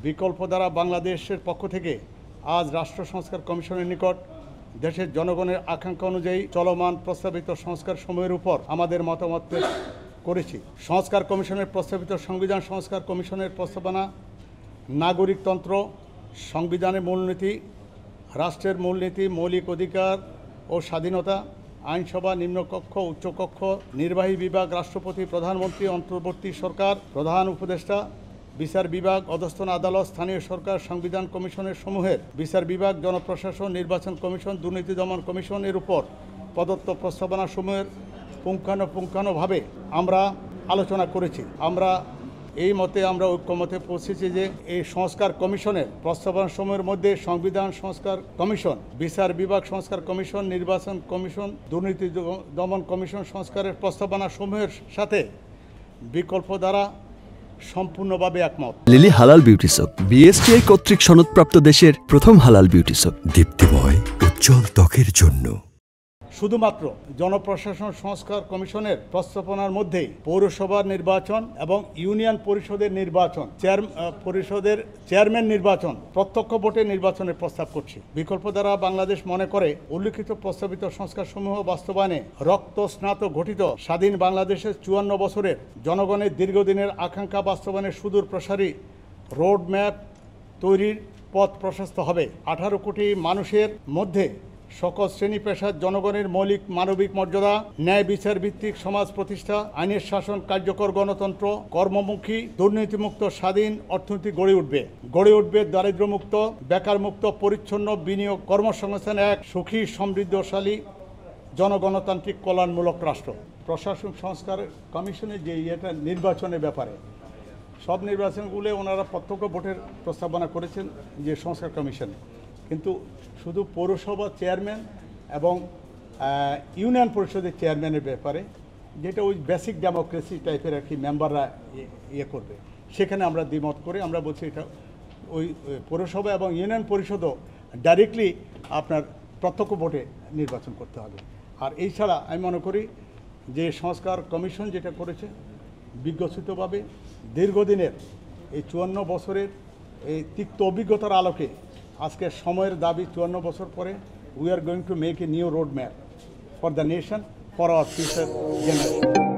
বিকল্প দ্বারা বাংলাদেশের পক্ষ থেকে আজ রাষ্ট্র সংস্কার কমিশনের নিকট দেশের জনগণের আকাঙ্ক্ষা অনুযায়ী চলমান প্রস্তাবিত সংস্কার সমূহের উপর আমাদের মতামত পেশ করেছি। সংস্কার কমিশনের প্রস্তাবিত সংবিধান সংস্কার কমিশনের প্রস্তাবনা নাগরিকতন্ত্র, সংবিধানের মূলনীতি, রাষ্ট্রের মূলনীতি, মৌলিক অধিকার ও স্বাধীনতা, আইনসভা, নিম্নকক্ষ, উচ্চকক্ষ, নির্বাহী বিভাগ, রাষ্ট্রপতি, প্রধানমন্ত্রী, অন্তর্বর্তী সরকার, প্রধান উপদেষ্টা, বিচার বিভাগ, অধস্তন আদালত, স্থানীয় সরকার, সংবিধান কমিশনের সমূহের বিচার বিভাগ, জনপ্রশাসন, নির্বাচন কমিশন, দুর্নীতি দমন কমিশন এর উপর প্রদত্ত প্রস্তাবনাসমূহের পুঙ্খানুপুঙ্খানুভাবে আমরা আলোচনা করেছি। আমরা এই মতে আমরা ঐক্যমতে পৌঁছেছি যে এই সংস্কার কমিশনের প্রস্তাবনাসমূহের মধ্যে সংবিধান সংস্কার কমিশন, বিচার বিভাগ সংস্কার কমিশন, নির্বাচন কমিশন, দুর্নীতি দমন কমিশন সংস্কারের প্রস্তাবনাসমূহের সাথে বিকল্প দ্বারা সম্পূর্ণভাবে একমত। লিলি হালাল বিউটি সোপ, বিএসটিআই কর্তৃক সনদপ্রাপ্ত দেশের প্রথম হালাল বিউটি সোপ, দীপ্তিময় উজ্জ্বল ত্বকের জন্য। শুধুমাত্র জনপ্রশাসন সংস্কার কমিশনের প্রস্তাবনার মধ্যেই পৌরসভার নির্বাচন এবং ইউনিয়ন পরিষদের নির্বাচন, পরিষদের চেয়ারম্যান নির্বাচন প্রত্যক্ষ ভোটে নির্বাচনের প্রস্তাব করছি। বিকল্প দ্বারা বাংলাদেশ মনে করে উল্লিখিত প্রস্তাবিত সংস্কারসমূহ বাস্তবায়নে রক্তস্নাত ঘটিত স্বাধীন বাংলাদেশের 54 বছরের জনগণের দীর্ঘদিনের আকাঙ্ক্ষা বাস্তবায়নের সুদূর প্রসারী রোড ম্যাপ তৈরির পথ প্রশস্ত হবে। 18 কোটি মানুষের মধ্যে সকল শ্রেণী পেশার জনগণের মৌলিক মানবিক মর্যাদা, ন্যায় বিচার ভিত্তিক সমাজ প্রতিষ্ঠা, আইনের শাসন, কার্যকর গণতন্ত্র, কর্মমুখী, দুর্নীতিমুক্ত স্বাধীন অর্থনীতি গড়ে উঠবে দারিদ্র্যমুক্ত, বেকারমুক্ত, পরিচ্ছন্ন, বিনিয়োগ, কর্মসংস্থান এক সুখী, সমৃদ্ধশালী, জনগণতান্ত্রিক কল্যাণমূলক রাষ্ট্র। প্রশাসন সংস্কার কমিশনের যে নির্বাচনের ব্যাপারে সব নির্বাচনগুলো ওনারা প্রত্যক্ষ ভোটের প্রস্তাবনা করেছেন যে সংস্কার কমিশনে, কিন্তু শুধু পৌরসভা চেয়ারম্যান এবং ইউনিয়ন পরিষদের চেয়ারম্যানের ব্যাপারে যেটা ওই বেসিক ডেমোক্রেসি টাইপের আর কি মেম্বাররা ইয়ে করবে, সেখানে আমরা দ্বিমত করে আমরা বলছি এটা ওই পৌরসভা এবং ইউনিয়ন পরিষদও ডাইরেক্টলি আপনার প্রত্যক্ষ ভোটে নির্বাচন করতে হবে। আর এই ছাড়া আমি মনে করি যে সংস্কার কমিশন যেটা করেছে বিজ্ঞসিতভাবে দীর্ঘদিনের এই 54 বছরের এই তিক্ত অভিজ্ঞতার আলোকে আজকে সময়ের দাবি 54 বছর পরে we are going to make a new road map for the nation, for our future generation.